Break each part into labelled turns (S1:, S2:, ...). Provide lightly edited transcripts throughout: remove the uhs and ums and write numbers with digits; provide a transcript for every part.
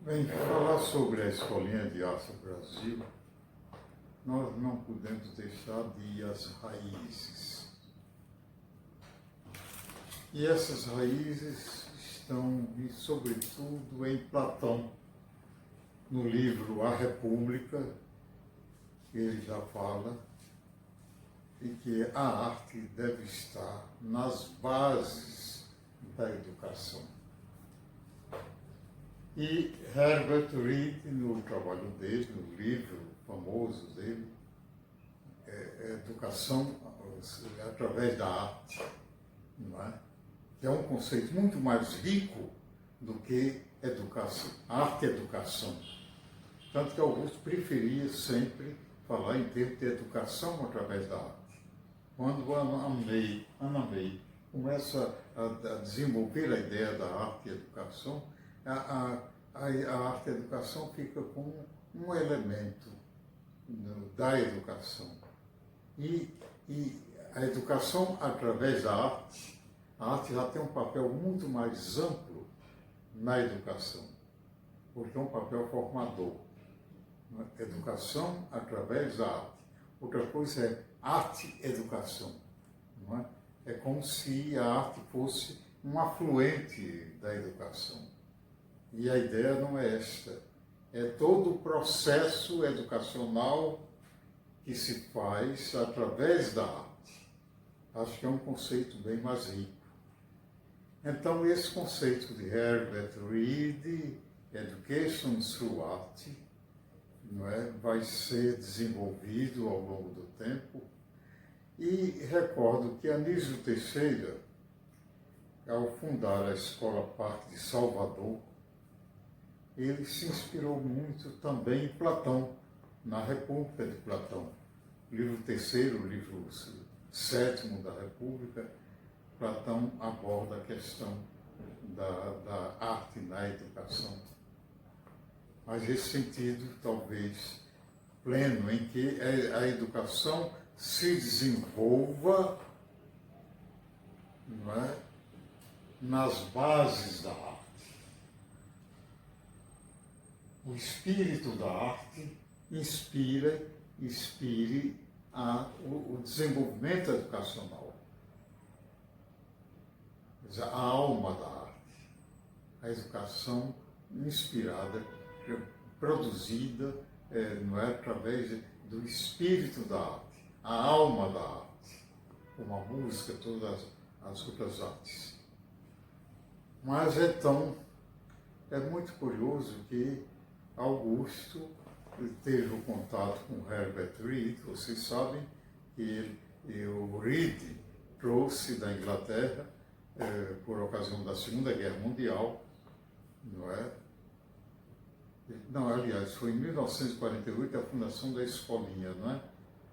S1: Bem, falar sobre a Escolinha de Arte Brasil, nós não podemos deixar de ir às raízes. E essas raízes estão, sobretudo, em Platão, no livro A República, ele já fala, e que a arte deve estar nas bases da educação. E Herbert Reed, no trabalho dele, no livro famoso dele, Educação através da arte, não é? Que é um conceito muito mais rico do que educação, arte e educação. Tanto que Augusto preferia sempre falar em termos de educação através da arte. Quando Anna May começa a desenvolver a ideia da arte e educação, a arte e a educação fica como um elemento da educação. E a educação através da arte, a arte já tem um papel muito mais amplo na educação, porque é um papel formador. Educação através da arte. Outra coisa é arte-educação. Não é? É como se a arte fosse um afluente da educação. E a ideia não é esta. É todo o processo educacional que se faz através da arte. Acho que é um conceito bem mais rico. Então, esse conceito de Herbert Reed, Education through Art, não é? Vai ser desenvolvido ao longo do tempo. E recordo que Anísio Teixeira, ao fundar a Escola Parque de Salvador, ele se inspirou muito também em Platão, na República de Platão. Livro terceiro, livro sétimo da República, Platão aborda a questão da arte na educação. Mas esse sentido, talvez, pleno, em que a educação se desenvolva, não é, nas bases da arte. O espírito da arte inspire o desenvolvimento educacional. A alma da arte, a educação inspirada, produzida não é, através do espírito da arte, a alma da arte, como a música, todas as outras artes. Mas então, é muito curioso que Augusto teve o contato com Herbert Reed. Vocês sabem que o Reed trouxe da Inglaterra, por ocasião da Segunda Guerra Mundial, não é? Não, aliás, foi em 1948 a fundação da Escolinha, não é?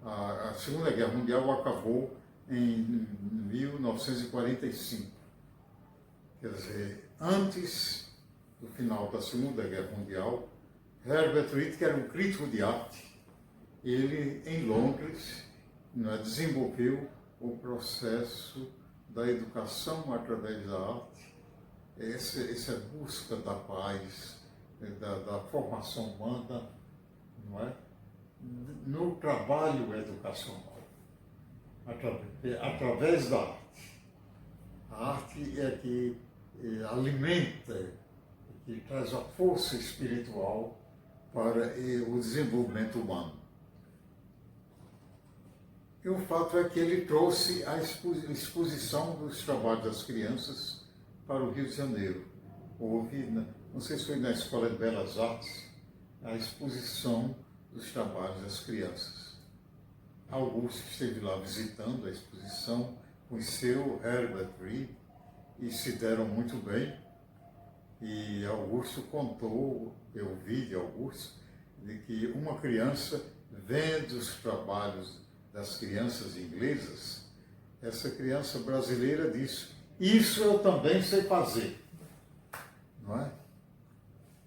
S1: A Segunda Guerra Mundial acabou em 1945. Quer dizer, antes do final da Segunda Guerra Mundial, Herbert Reed, que era um crítico de arte, ele, em Londres, desenvolveu o processo da educação através da arte, essa busca da paz, da formação humana, não é? No trabalho educacional, através da arte. A arte é que alimenta, que traz a força espiritual para o desenvolvimento humano. E o fato é que ele trouxe a exposição dos trabalhos das crianças para o Rio de Janeiro. Houve, não sei se foi na Escola de Belas Artes, a exposição dos trabalhos das crianças. Augusto esteve lá visitando a exposição, conheceu Herbert Reed e se deram muito bem. E Augusto contou, eu vi de Augusto, de que uma criança, vendo os trabalhos das crianças inglesas, essa criança brasileira disse: "Isso eu também sei fazer", não é?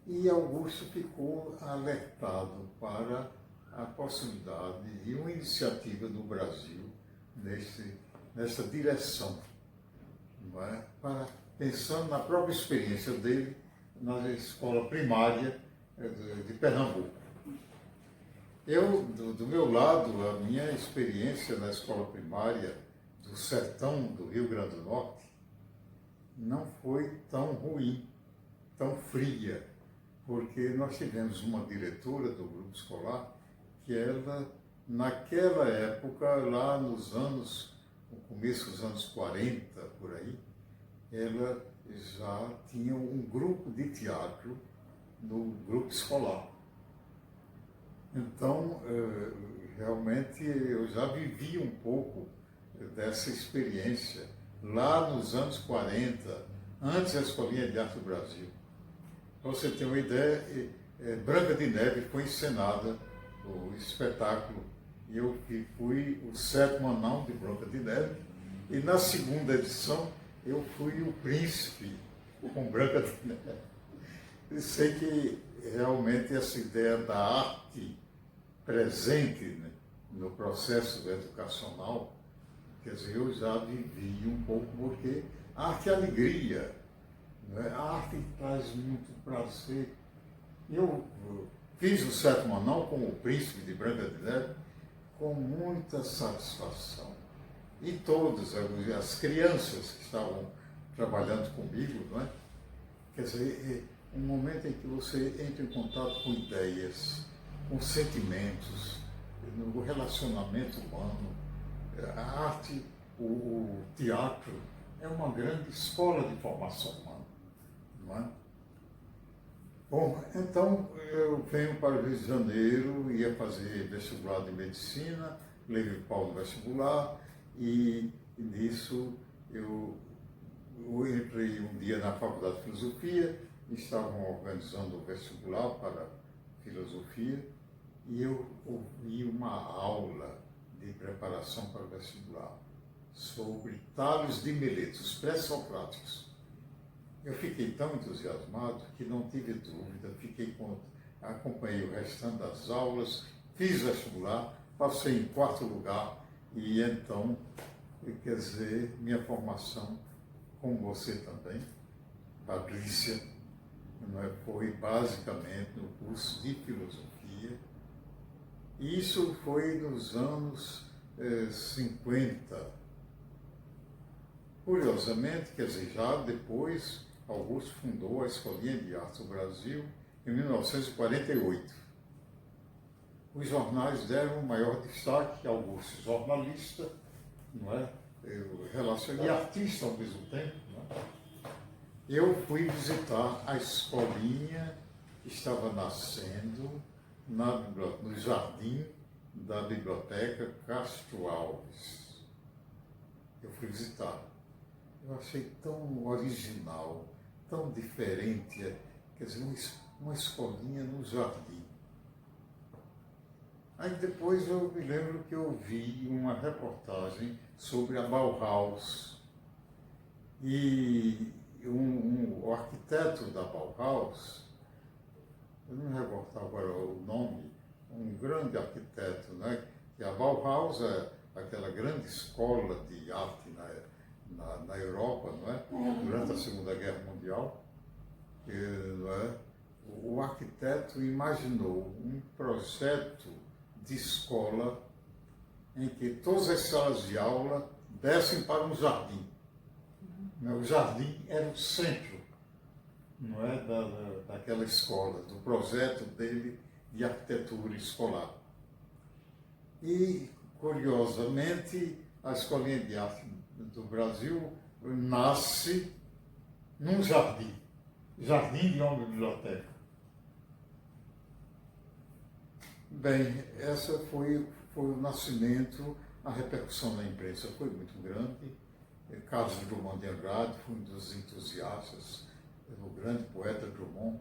S1: E Augusto ficou alertado para a possibilidade de uma iniciativa no Brasil nessa direção, não é? Pensando na própria experiência dele, na escola primária de Pernambuco. Eu, do meu lado, a minha experiência na escola primária do sertão do Rio Grande do Norte não foi tão ruim, tão fria, porque nós tivemos uma diretora do grupo escolar que ela, naquela época, lá no começo dos anos 40, por aí, ela já tinha um grupo de teatro no grupo escolar. Então, realmente, eu já vivi um pouco dessa experiência lá nos anos 40, antes da Escolinha de Arte do Brasil. Para você ter uma ideia, Branca de Neve foi encenada, o espetáculo, e eu fui o 7º anão de Branca de Neve, e na segunda edição eu fui o príncipe com Branca de Neve. Eu sei que realmente essa ideia da arte presente, né, no processo educacional, quer dizer, eu já vivi um pouco, porque a arte é alegria, né? A arte traz muito prazer. Eu fiz o 7º anão como o príncipe de Branca de Neve com muita satisfação. E todas as crianças que estavam trabalhando comigo, não é? Quer dizer, é um momento em que você entra em contato com ideias, com sentimentos, no relacionamento humano. A arte, o teatro, é uma grande escola de formação humana, não é? Bom, então eu venho para o Rio de Janeiro, ia fazer vestibular de medicina, levei pau no vestibular e nisso eu entrei um dia na Faculdade de Filosofia, estavam organizando o vestibular para filosofia e eu ouvi uma aula de preparação para o vestibular sobre Tales de Mileto, os pré-socráticos. Eu fiquei tão entusiasmado que não tive dúvida, acompanhei o restante das aulas, fiz vestibular, passei em 4º lugar e então, quer dizer, minha formação, como você também, Patrícia, foi basicamente no curso de filosofia. E isso foi nos anos 50. Curiosamente, quer dizer, já depois, Augusto fundou a Escolinha de Arte do Brasil em 1948. Os jornais deram maior destaque a Augusto, jornalista, não é? E artista ao mesmo tempo. Não é? Eu fui visitar a escolinha que estava nascendo no jardim da Biblioteca Castro Alves. Eu fui visitar. Eu achei tão original, tão diferente, quer dizer, uma escolinha no jardim. Aí depois eu me lembro que eu vi uma reportagem sobre a Bauhaus. E o arquiteto da Bauhaus, eu não me recordo agora o nome, um grande arquiteto, né? Que a Bauhaus é aquela grande escola de arte na Europa, não é? Durante a Segunda Guerra Mundial. Não é? O arquiteto imaginou um projeto de escola em que todas as salas de aula dessem para um jardim. O jardim era o centro, não é, daquela escola, do projeto dele de arquitetura escolar. E, curiosamente, a Escolinha de Arte do Brasil nasce num jardim de uma biblioteca. Bem, essa foi o nascimento, a repercussão na imprensa foi muito grande. Carlos Drummond de Andrade foi um dos entusiastas, o grande poeta Drummond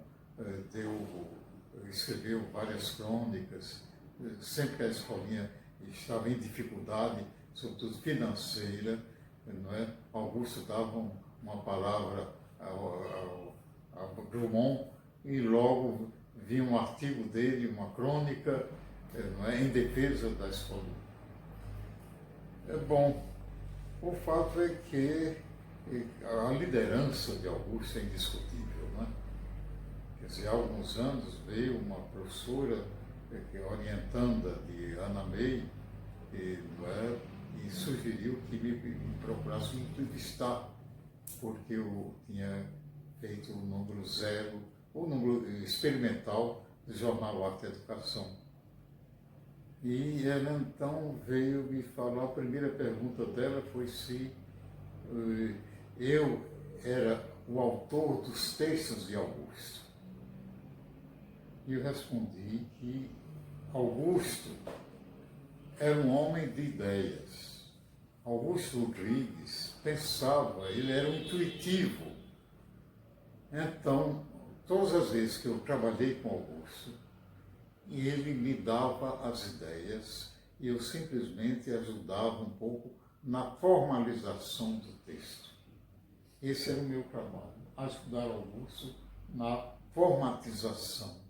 S1: escreveu várias crônicas, sempre que a escolinha estava em dificuldade, sobretudo financeira, não é? Augusto dava uma palavra a Drummond e logo vinha um artigo dele, uma crônica, não é? Em defesa da escolinha. Bom, o fato é que a liderança de Augusto é indiscutível, não é? dizer, há alguns anos veio uma professora orientanda de Ana May, não é, e sugeriu que me procurasse me entrevistar, porque eu tinha feito o número zero, o número experimental do jornal Arte e Educação. E ela então veio me falar, a primeira pergunta dela foi se eu era o autor dos textos de Augusto. E eu respondi que Augusto era um homem de ideias. Augusto Rodrigues pensava, ele era um intuitivo. Então, todas as vezes que eu trabalhei com Augusto, ele me dava as ideias e eu simplesmente ajudava um pouco na formalização do texto. Esse era o meu trabalho, ajudar Augusto na formatização.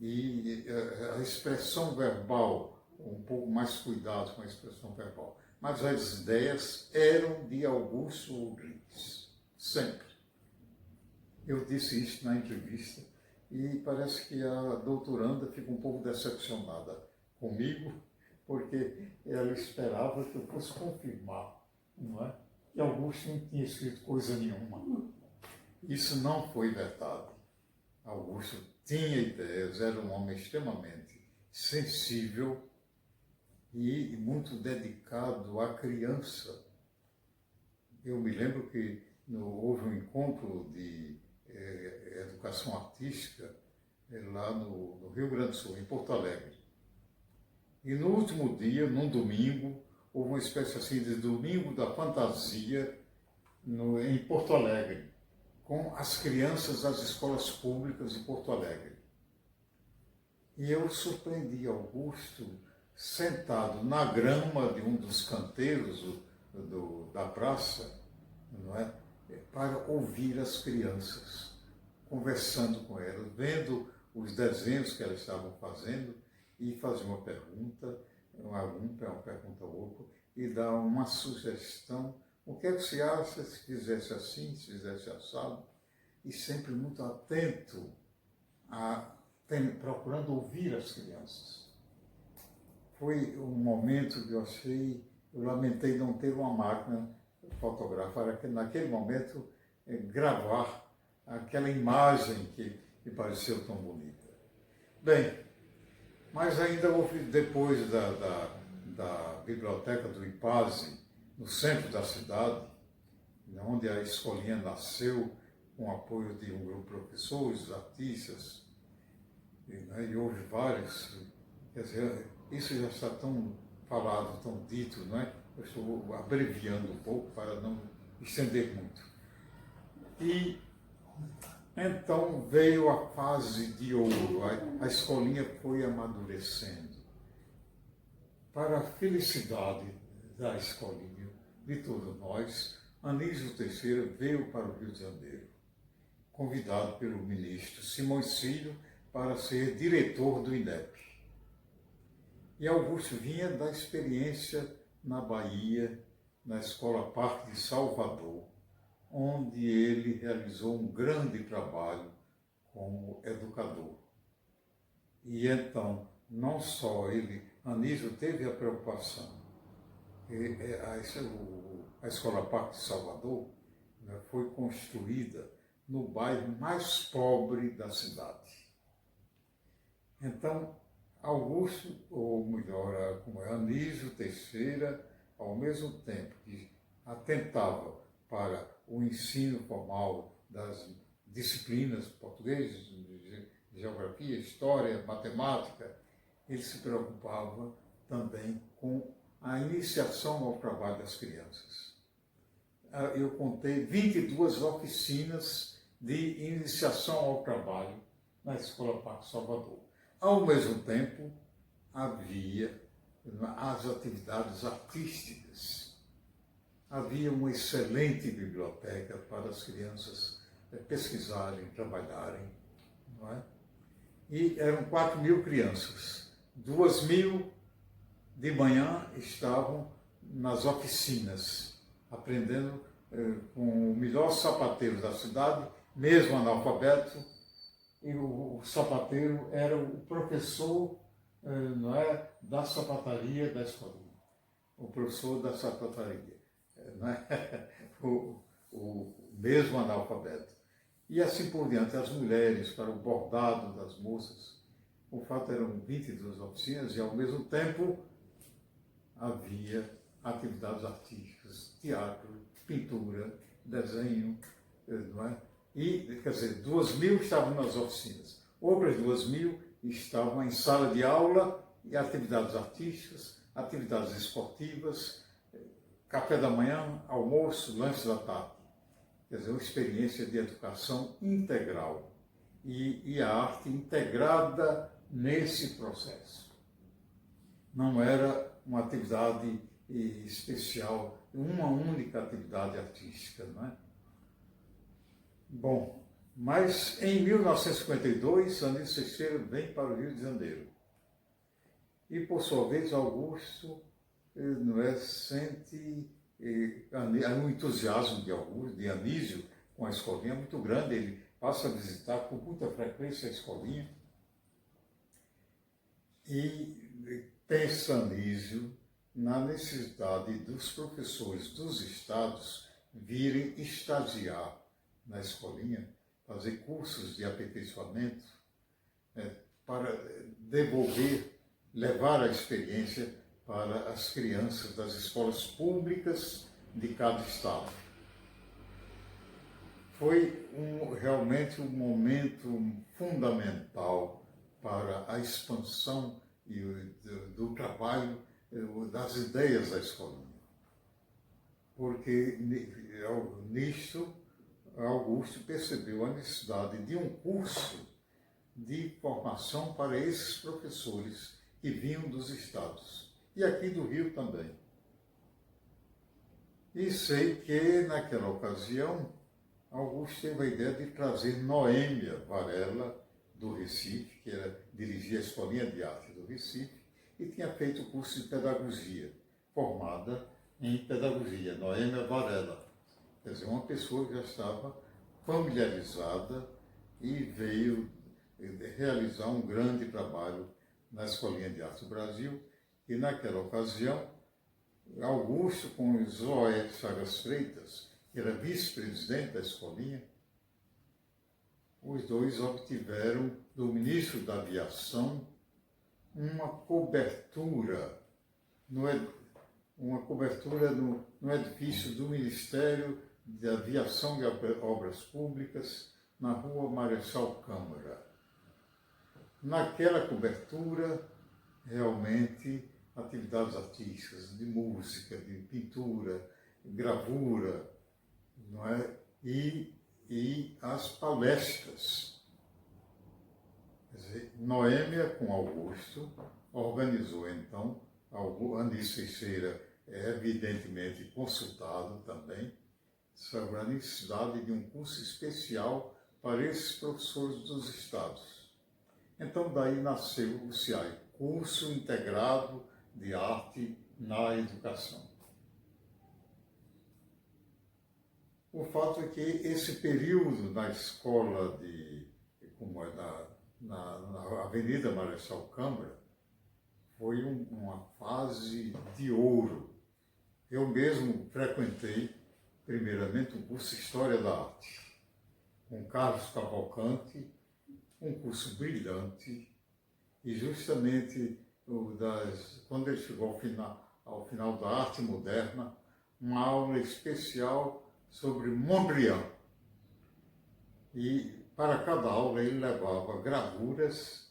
S1: E a expressão verbal, um pouco mais cuidado com a expressão verbal. Mas as ideias eram de Augusto Rodrigues, sempre. Eu disse isso na entrevista e parece que a doutoranda fica um pouco decepcionada comigo, porque ela esperava que eu fosse confirmar, não é? Que Augusto não tinha escrito coisa nenhuma. Isso não foi verdade. Augusto tinha ideias, era um homem extremamente sensível e muito dedicado à criança. Eu me lembro que houve um encontro de educação artística lá no Rio Grande do Sul, em Porto Alegre. E no último dia, num domingo, houve uma espécie assim de domingo da fantasia em Porto Alegre, com as crianças das escolas públicas de Porto Alegre. E eu surpreendi Augusto sentado na grama de um dos canteiros da praça, não é? Para ouvir as crianças, conversando com elas, vendo os desenhos que elas estavam fazendo e fazer uma pergunta, uma pergunta ao outro, e dar uma sugestão. O que é que se acha se fizesse assim, se fizesse assado? E sempre muito atento, procurando ouvir as crianças. Foi um momento que eu lamentei não ter uma máquina fotográfica, naquele momento, gravar aquela imagem que me pareceu tão bonita. Bem, mas ainda houve, depois da biblioteca do IPASE, no centro da cidade, onde a escolinha nasceu, com o apoio de um grupo de professores, artistas, e houve vários. Quer dizer, isso já está tão falado, tão dito, não é? Eu estou abreviando um pouco para não estender muito. E então veio a fase de ouro, a escolinha foi amadurecendo. Para a felicidade da escolinha, de todos nós, Anísio Teixeira veio para o Rio de Janeiro, convidado pelo ministro Simões Filho para ser diretor do INEP. E Augusto vinha da experiência na Bahia, na Escola Parque de Salvador, onde ele realizou um grande trabalho como educador. E então, não só Anísio teve a preocupação, a Escola Parque de Salvador, né, foi construída no bairro mais pobre da cidade. Então, Augusto, ou melhor, como Anísio Teixeira, ao mesmo tempo que atentava para o ensino formal das disciplinas portuguesas, geografia, história, matemática, ele se preocupava também com a iniciação ao trabalho das crianças. Eu contei 22 oficinas de iniciação ao trabalho na Escola Parque Salvador. Ao mesmo tempo, havia as atividades artísticas. Havia uma excelente biblioteca para as crianças pesquisarem, trabalharem, não é? E eram 4.000 crianças. 2.000 de manhã estavam nas oficinas, aprendendo com o melhor sapateiro da cidade, mesmo analfabeto, e o sapateiro era o professor, não é, da sapataria da escolinha. O professor da sapataria, não é? o mesmo analfabeto. E assim por diante, as mulheres, para o bordado das moças. O fato eram 22 oficinas e, ao mesmo tempo, havia atividades artísticas, teatro, pintura, desenho, não é? E, quer dizer, 2.000 estavam nas oficinas. Outras 2.000 estavam em sala de aula e atividades artísticas, atividades esportivas, café da manhã, almoço, lanche da tarde. Quer dizer, uma experiência de educação integral e a arte integrada nesse processo. Não era uma atividade especial, uma única atividade artística, não é? Bom, mas em 1952, Anísio Teixeira vem para o Rio de Janeiro. E, por sua vez, Augusto não é, sente um entusiasmo de Anísio com a escolinha muito grande. Ele passa a visitar com muita frequência a escolinha. E pensa Anísio na necessidade dos professores dos estados virem estagiar na escolinha, fazer cursos de aperfeiçoamento, para devolver, levar a experiência para as crianças das escolas públicas de cada estado. Foi realmente um momento fundamental para a expansão do trabalho, das ideias da escolinha. Porque nisto, Augusto percebeu a necessidade de um curso de formação para esses professores que vinham dos estados, e aqui do Rio também. E sei que, naquela ocasião, Augusto teve a ideia de trazer Noêmia Varela, do Recife, que dirigia a Escolinha de Arte do Recife, e tinha feito o curso de pedagogia, formada em pedagogia, Noêmia Varela. Quer dizer, uma pessoa que já estava familiarizada e veio realizar um grande trabalho na Escolinha de Arte do Brasil. E, naquela ocasião, Augusto, com Zoé Chagas Freitas, que era vice-presidente da Escolinha, os dois obtiveram do ministro da Aviação uma cobertura no edifício do Ministério de Aviação e Obras Públicas, na Rua Marechal Câmara. Naquela cobertura, realmente, atividades artísticas, de música, de pintura, gravura, não é? E as palestras. Quer dizer, Noêmia, com Augusto, organizou, então, Anísio Teixeira é evidentemente consultado também, sobre a necessidade de um curso especial para esses professores dos estados. Então, daí nasceu o CIAE, Curso Integrado de Arte na Educação. O fato é que esse período na escola como é na Avenida Marechal Câmara, foi uma fase de ouro. Eu mesmo frequentei, primeiramente, o curso de História da Arte, com Carlos Cavalcante, um curso brilhante, e justamente quando ele chegou ao final da arte moderna, uma aula especial sobre Mondrian. E para cada aula ele levava gravuras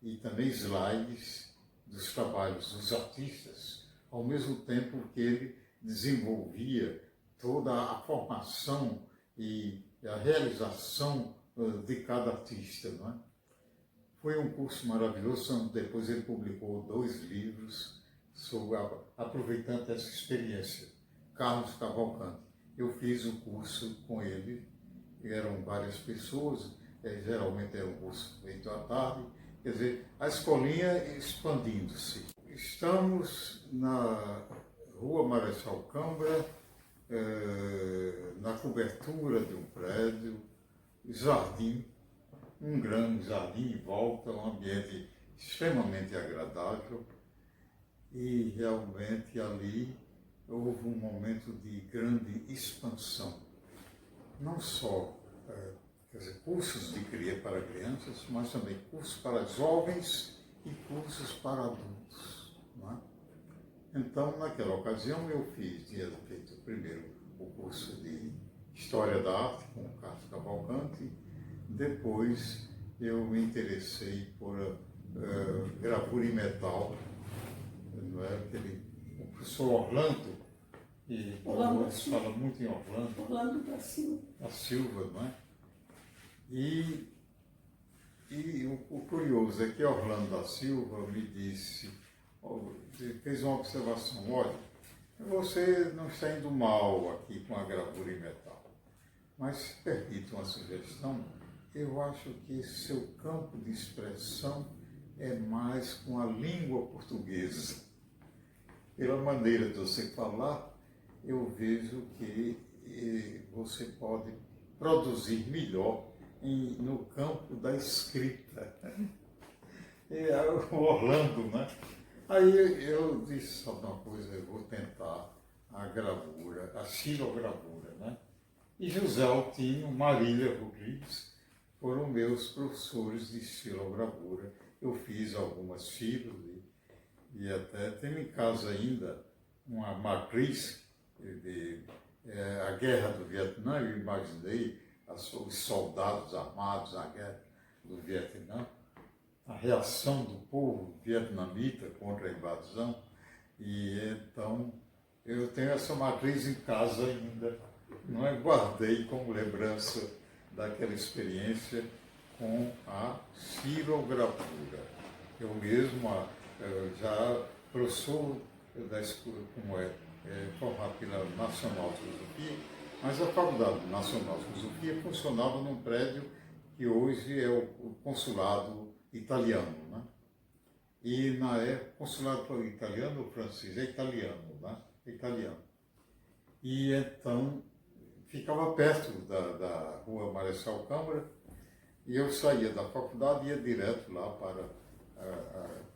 S1: e também slides dos trabalhos dos artistas, ao mesmo tempo que ele desenvolvia toda a formação e a realização de cada artista, não é? Foi um curso maravilhoso. Depois ele publicou 2 livros aproveitando essa experiência. Carlos Cavalcante. Eu fiz o curso com ele, eram várias pessoas, geralmente é um curso feito à tarde. Quer dizer, a escolinha expandindo-se. Estamos na Rua Marechal Câmara, na cobertura de um prédio, jardim, um grande jardim em volta, um ambiente extremamente agradável, e realmente ali houve um momento de grande expansão. Não só quer dizer, cursos de cria para crianças, mas também cursos para jovens e cursos para adultos. Não é? Então, naquela ocasião, eu tinha feito primeiro o curso de História da Arte com o Carlos Cavalcanti, depois eu me interessei por gravura em metal, não é? O professor Orlando, e hoje fala muito em Orlando.
S2: Orlando da Silva.
S1: A Silva, não é? E o curioso é que Orlando da Silva me disse, fez uma observação, olha, você não está indo mal aqui com a gravura em metal, mas se permite uma sugestão, eu acho que seu campo de expressão é mais com a língua portuguesa. Pela maneira de você falar, eu vejo que você pode produzir melhor no campo da escrita. O Orlando, né? Aí eu disse, sabe uma coisa, eu vou tentar a gravura, a xilogravura, né? E José Altinho, Marília Rodrigues foram meus professores de xilogravura. Eu fiz algumas filas e até tenho em casa ainda uma matriz de a Guerra do Vietnã. Eu imaginei os soldados armados na Guerra do Vietnã, a reação do povo vietnamita contra a invasão, e então eu tenho essa matriz em casa ainda, não é? Guardei como lembrança daquela experiência com a xilogravura. Eu mesmo já professor da escola, como formado pela Nacional de Filosofia, mas a Faculdade Nacional de Filosofia funcionava num prédio que hoje é o consulado italiano, né? E na época, consulado italiano ou francês? É italiano, né? É italiano. E então ficava perto da rua Marechal Câmara, e eu saía da faculdade e ia direto lá para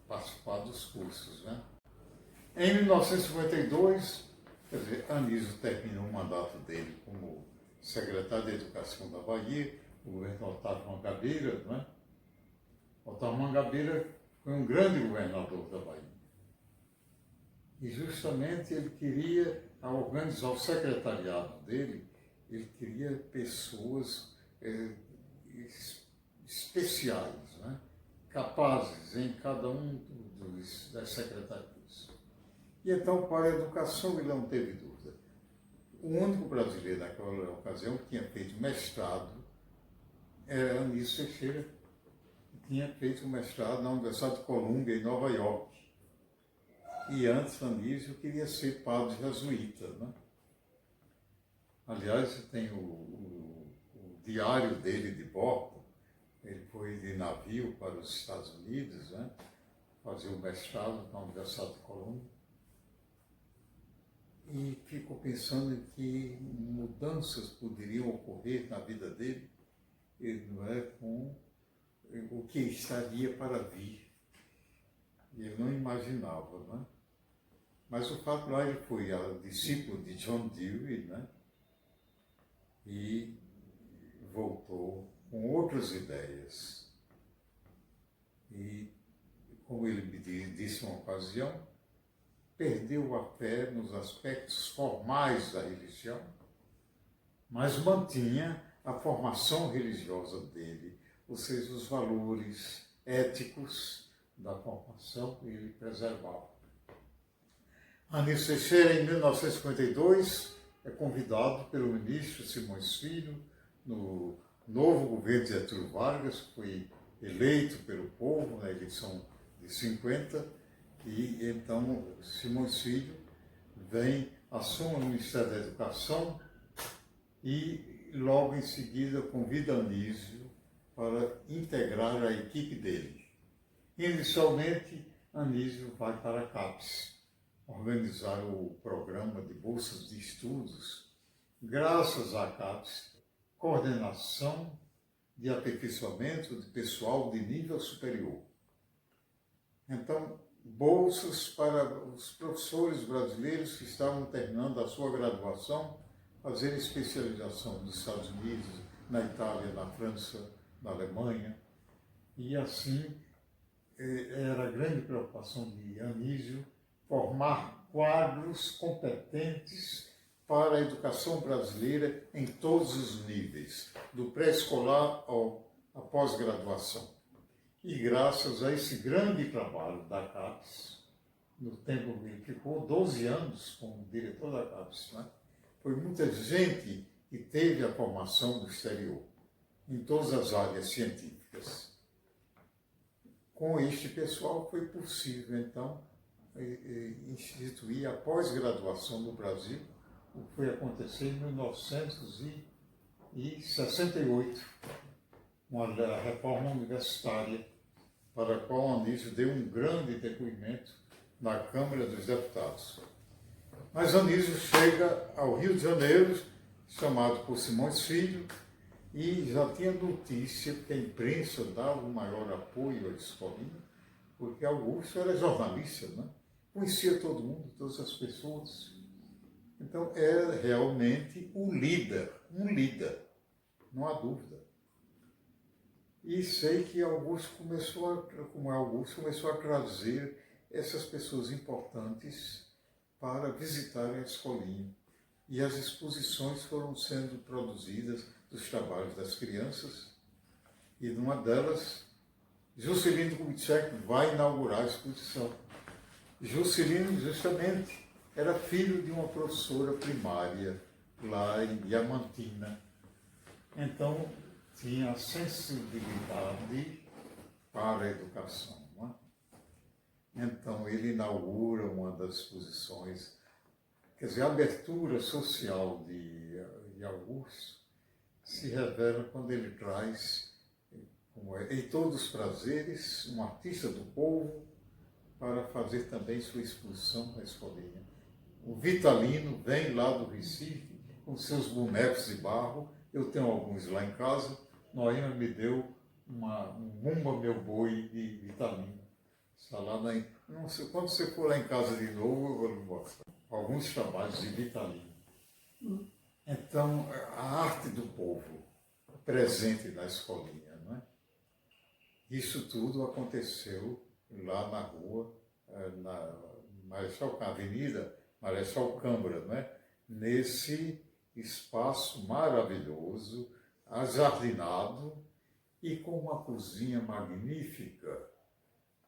S1: participar dos cursos, né? Em 1952, quer dizer, Anísio terminou o mandato dele como secretário de Educação da Bahia, o governo Otávio Mangabeira, né? Otávio Mangabeira foi um grande governador da Bahia. E justamente ele queria organizar o secretariado dele, ele queria pessoas especiais, né? Capazes em cada um das secretarias. E então, para a educação, ele não teve dúvida. O único brasileiro naquela ocasião que tinha feito mestrado era Anísio Teixeira, que tinha feito mestrado na Universidade de Colômbia, em Nova York. E antes, Anísio queria ser padre jesuíta, né? Aliás, tem o diário dele de bordo. Ele foi de navio para os Estados Unidos, né? Fazer o mestrado na Universidade de Colômbia. E ficou pensando em que mudanças poderiam ocorrer na vida dele, não é, com o que estaria para vir. Ele não imaginava, né? Mas o fato lá, ele foi discípulo de John Dewey, né? E voltou com outras ideias. E, como ele me disse em uma ocasião, perdeu a fé nos aspectos formais da religião, mas mantinha a formação religiosa dele, ou seja, os valores éticos da formação ele preservava. Anísio Teixeira, em 1952, é convidado pelo ministro Simões Filho, no novo governo de Getúlio Vargas, que foi eleito pelo povo na eleição de 50, e então Simões Filho assume o Ministério da Educação e logo em seguida convida Anísio para integrar a equipe dele. Inicialmente, Anísio vai para a CAPES, organizar o programa de bolsas de estudos. Graças à CAPES, coordenação de aperfeiçoamento de pessoal de nível superior. Então, bolsas para os professores brasileiros que estavam terminando a sua graduação, fazer especialização nos Estados Unidos, na Itália, na França, na Alemanha. E assim, era a grande preocupação de Anísio formar quadros competentes para a educação brasileira em todos os níveis, do pré-escolar à pós-graduação. E graças a esse grande trabalho da CAPES, no tempo que ele ficou 12 anos como diretor da CAPES, né? Foi muita gente que teve a formação do exterior, em todas as áreas científicas. Com este pessoal foi possível, então, instituir a pós-graduação no Brasil, o que foi acontecer em 1968, com a reforma universitária, para a qual Anísio deu um grande depoimento na Câmara dos Deputados. Mas Anísio chega ao Rio de Janeiro, chamado por Simões Filho, e já tinha notícia que a imprensa dava o maior apoio à escolinha, porque Augusto era jornalista, né? Conhecia todo mundo, todas as pessoas. Então, era realmente um líder, não há dúvida. E sei que Augusto começou a trazer essas pessoas importantes para visitarem a escolinha. E as exposições foram sendo produzidas dos trabalhos das crianças. E numa delas, Juscelino Kubitschek vai inaugurar a exposição. Juscelino, justamente, era filho de uma professora primária lá em Diamantina. Então, tinha sensibilidade para a educação. Não é? Então, ele inaugura uma das exposições, quer dizer, a abertura social de Augusto se revela quando ele traz, como é, em todos os prazeres, um artista do povo para fazer também sua exposição na escolinha. O Vitalino vem lá do Recife com seus bonecos de barro, eu tenho alguns lá em casa. Noema me deu um Bumba Meu Boi de Vitalino. Está lá não sei, quando você for lá em casa de novo, eu vou lhe mostrar alguns trabalhos de Vitalino. Então, a arte do povo presente na escolinha, não é? Isso tudo aconteceu lá na rua, na Avenida Marechal Câmara, não é? Nesse espaço maravilhoso, ajardinado e com uma cozinha magnífica.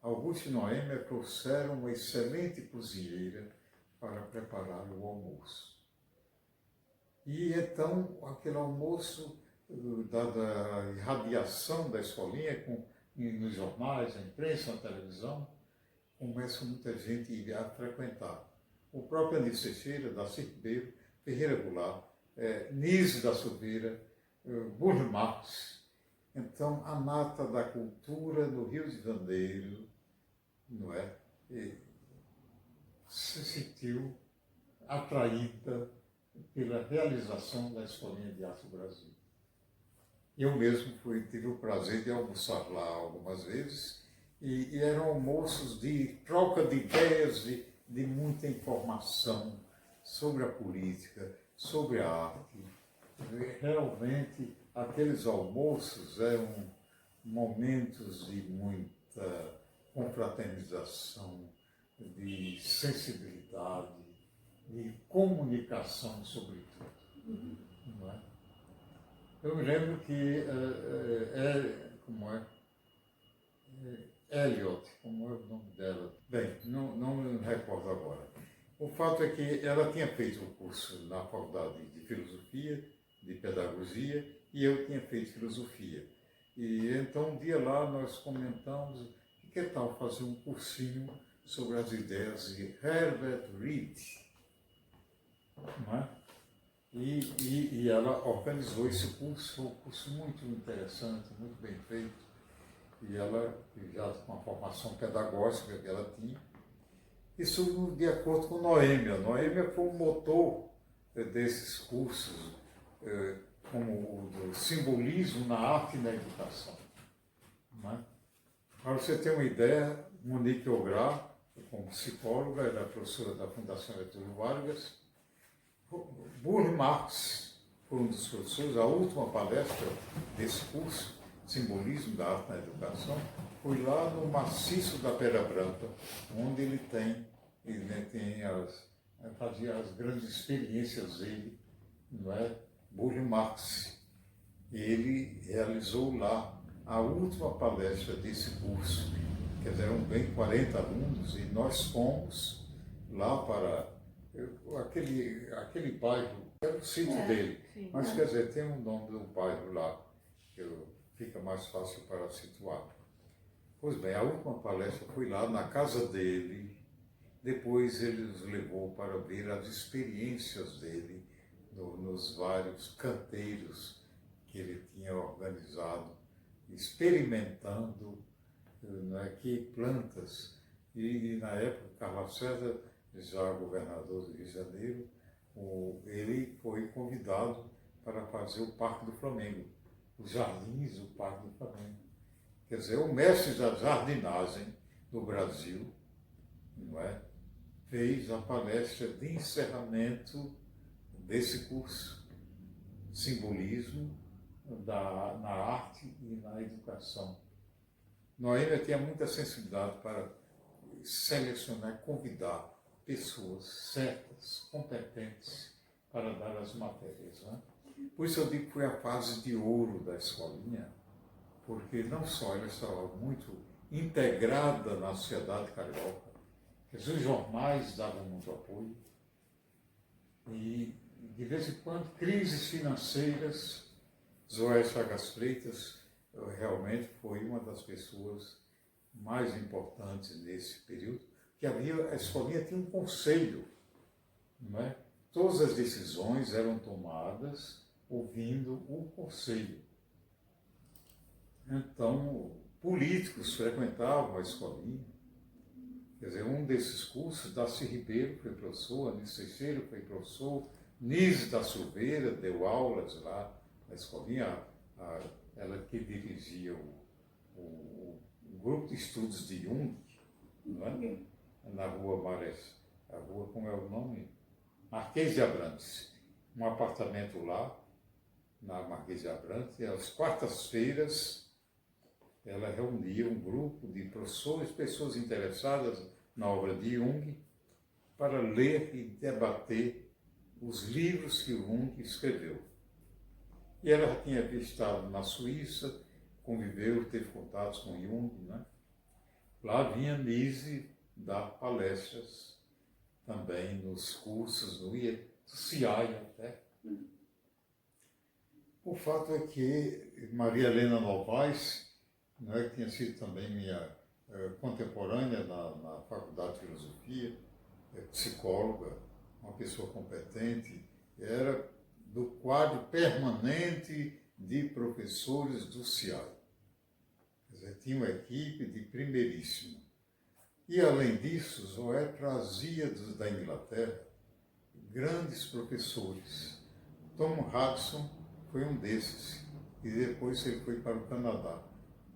S1: Augusto e Noêmia trouxeram uma excelente cozinheira para preparar o almoço. E então, aquele almoço, dada a irradiação da escolinha, nos jornais, na imprensa, na televisão, começa muita gente a frequentar. O próprio Anísio Teixeira, Darcy Ribeiro, Ferreira Goulart, Nise da Silveira, Burle Marx. Então, a nata da cultura no Rio de Janeiro, não é? Se sentiu atraída pela realização da Escolinha de Arte do Brasil. Eu mesmo tive o prazer de almoçar lá algumas vezes, e eram almoços de troca de ideias, de muita informação sobre a política, sobre a arte. Realmente, aqueles almoços eram momentos de muita confraternização, de sensibilidade, de comunicação, sobretudo. Não é? Eu me lembro que Eliot, como é o nome dela? Bem, não me recordo agora. O fato é que ela tinha feito o curso na Faculdade de Filosofia, de Pedagogia, e eu tinha feito Filosofia. E então um dia lá nós comentamos, que tal fazer um cursinho sobre as ideias de Herbert Reed, não é? E ela organizou esse curso, foi um curso muito interessante, muito bem feito, e ela, já com a formação pedagógica que ela tinha, isso de acordo com Noêmia. Noêmia foi o motor desses cursos, como o do simbolismo na arte e na educação. Não é? Para você ter uma ideia, Monique Ograr, como psicóloga, ela é professora da Fundação Getúlio Vargas. Burle Marx foi um dos professores. A última palestra desse curso, Simbolismo da Arte na Educação, foi lá no maciço da Pedra Branca, onde ele fazia as grandes experiências dele, não é? Burle Marx. Ele realizou lá a última palestra desse curso. Quer dizer, eram bem 40 alunos e nós fomos lá para aquele bairro, era o sítio dele, sim, mas quer dizer, tem um nome do bairro lá, que fica mais fácil para situar. Pois bem, a última palestra foi lá na casa dele, depois ele nos levou para ver as experiências dele nos vários canteiros que ele tinha organizado, experimentando que plantas. E na época, Carlos César, já governador do Rio de Janeiro, ele foi convidado para fazer o Parque do Flamengo, os jardins do Parque do Flamengo. Quer dizer, o mestre da jardinagem do Brasil, não é? Fez a palestra de encerramento desse curso, Simbolismo na Arte e na Educação. Noêmia tinha muita sensibilidade para selecionar, convidar pessoas certas, competentes para dar as matérias. Né? Por isso eu digo que foi a fase de ouro da escolinha, porque não só ela estava muito integrada na sociedade carioca, os jornais davam muito apoio, e de vez em quando crises financeiras. Zoé Chagas Freitas realmente foi uma das pessoas mais importantes nesse período, que a escolinha tinha um conselho, não é? Todas as decisões eram tomadas ouvindo o conselho. Então, políticos frequentavam a escolinha. Quer dizer, um desses cursos, Darcy Ribeiro foi professor, Anísio Teixeira foi professor, Nise da Silveira deu aulas lá na escolinha, ela que dirigia o grupo de estudos de Jung, não é? Na rua Marés, a rua, como é o nome? Marquês de Abrantes. Um apartamento lá, na Marquês de Abrantes, e às quartas-feiras ela reunia um grupo de professores, pessoas interessadas na obra de Jung, para ler e debater os livros que Jung escreveu. E ela já tinha estado na Suíça, conviveu, teve contatos com Jung, né? Lá vinha Nise dar palestras também nos cursos, no CIAI até. O fato é que Maria Helena Novaes, né, que tinha sido também minha contemporânea na Faculdade de Filosofia, psicóloga, uma pessoa competente, era do quadro permanente de professores do CIAI. Quer dizer, tinha uma equipe de primeiríssimo. E, além disso, Zoé trazia da Inglaterra grandes professores. Tom Hudson foi um desses, e depois ele foi para o Canadá.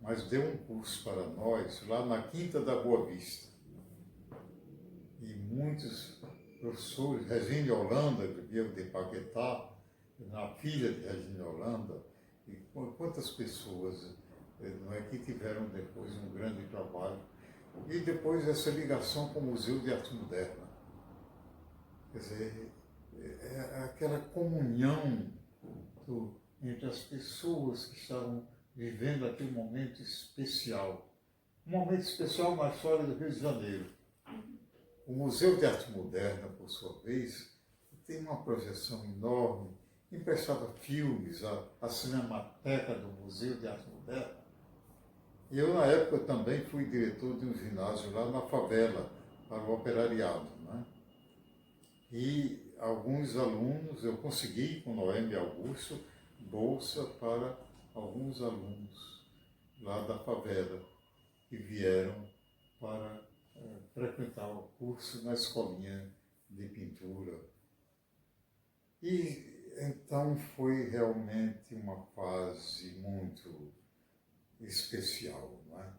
S1: Mas deu um curso para nós lá na Quinta da Boa Vista. E muitos professores, Regine Holanda, que veio de Paquetá, a filha de Regine Holanda, e quantas pessoas não é, que tiveram depois um grande trabalho. E depois essa ligação com o Museu de Arte Moderna. Quer dizer, é aquela comunhão entre as pessoas que estavam vivendo aquele momento especial. Um momento especial na história do Rio de Janeiro. O Museu de Arte Moderna, por sua vez, tem uma projeção enorme, emprestava filmes, a Cinemateca do Museu de Arte Moderna. E eu, na época, também fui diretor de um ginásio lá na favela, para o operariado. Né? E alguns alunos, eu consegui, com Noêmia Augusto, bolsa para alguns alunos lá da favela, que vieram para frequentar o curso na escolinha de pintura. E Então foi realmente uma fase muito especial, não é?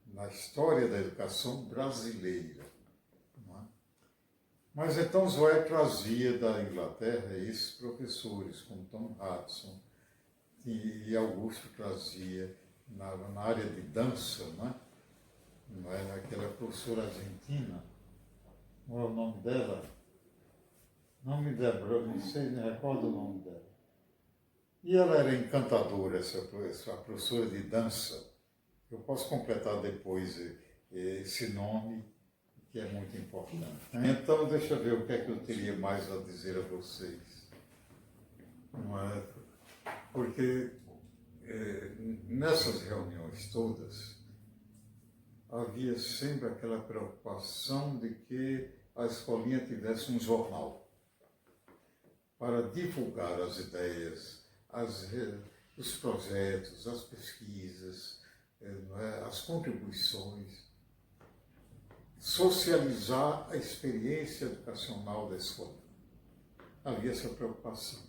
S1: Na história da educação brasileira. Não é? Mas então Zoé trazia da Inglaterra esses professores, como Tom Hudson, e Augusto trazia na área de dança, não é? Aquela professora argentina, qual é o nome dela? Não me lembro, não sei, me recordo o nome dela. E ela era encantadora, essa professora de dança. Eu posso completar depois esse nome, que é muito importante. Então, deixa eu ver o que é que eu teria mais a dizer a vocês. Não é? Porque nessas reuniões todas, havia sempre aquela preocupação de que a escolinha tivesse um jornal para divulgar as ideias, os projetos, as pesquisas, as contribuições, socializar a experiência educacional da escola. Havia essa preocupação.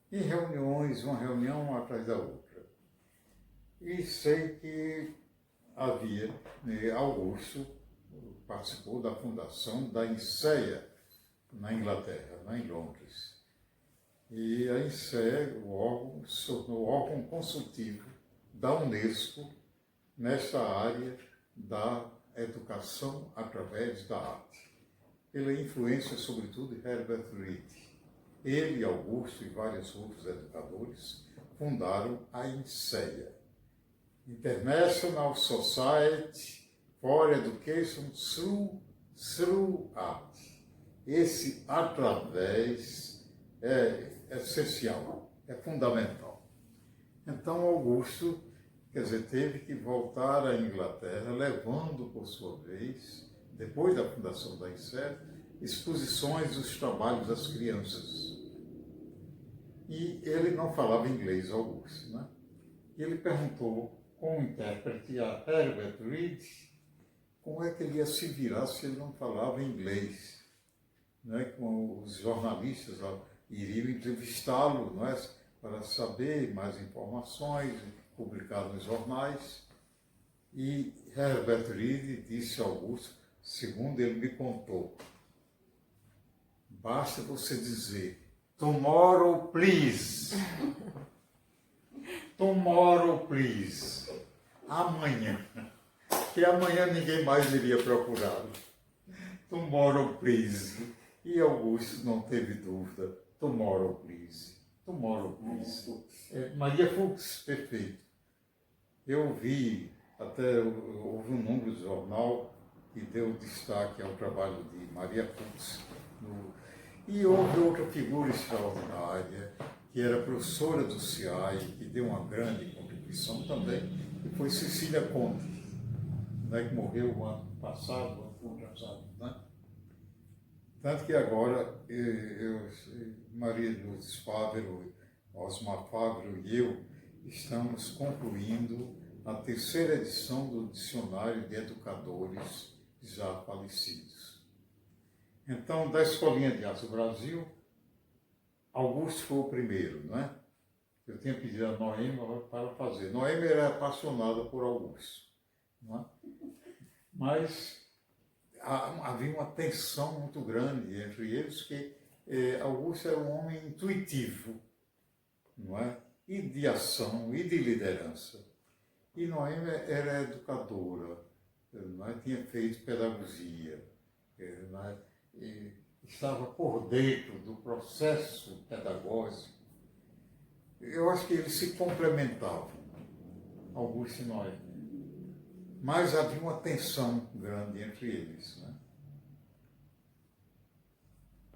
S1: Em reuniões, uma reunião atrás da outra. E sei que havia, Augusto participou da fundação da INSEA, na Inglaterra, em Londres. E a INSEA, o órgão, se tornou o órgão consultivo da Unesco nesta área da educação através da arte, pela influência, sobretudo, de Herbert Reed. Ele, Augusto e vários outros educadores fundaram a INSEA, International Society for Education through Art. Esse através é essencial, é fundamental. Então, Augusto, teve que voltar à Inglaterra, levando, por sua vez, depois da fundação da INSEE, exposições dos trabalhos das crianças. E ele não falava inglês, Augusto, né? E ele perguntou com o intérprete, a Herbert Reed, como é que ele ia se virar se ele não falava inglês. Né, com os jornalistas iriam entrevistá-lo, não é, para saber mais informações, publicar nos jornais. E Herbert Reed disse a Augusto, segundo ele me contou, basta você dizer, tomorrow please, tomorrow please, amanhã, que amanhã ninguém mais iria procurá-lo. Tomorrow please. E Augusto não teve dúvida. Tomorrow, please. Tomorrow, please. Maria Fuchs, perfeito. Eu vi, até houve um número do jornal que deu destaque ao trabalho de Maria Fuchs. E houve outra figura extraordinária, que era professora do CIAI, que deu uma grande contribuição também, que foi Cecília Conte, né, que morreu o ano passado, o ano passado, né? Tanto que agora, Maria Lourdes Fávero, Osmar Fávero e eu estamos concluindo a terceira edição do Dicionário de Educadores já falecidos. Então, da Escolinha de Arte do Brasil, Augusto foi o primeiro, não é? Eu tinha pedido a Noêmia para fazer. Noêmia era apaixonada por Augusto, não é? Mas havia uma tensão muito grande entre eles, que Augusto era um homem intuitivo, não é? E de ação, e de liderança. E Noêmia era educadora, não é? Tinha feito pedagogia, não é? E estava por dentro do processo pedagógico. Eu acho que eles se complementavam, Augusto e Noêmia. Mas havia uma tensão grande entre eles, né?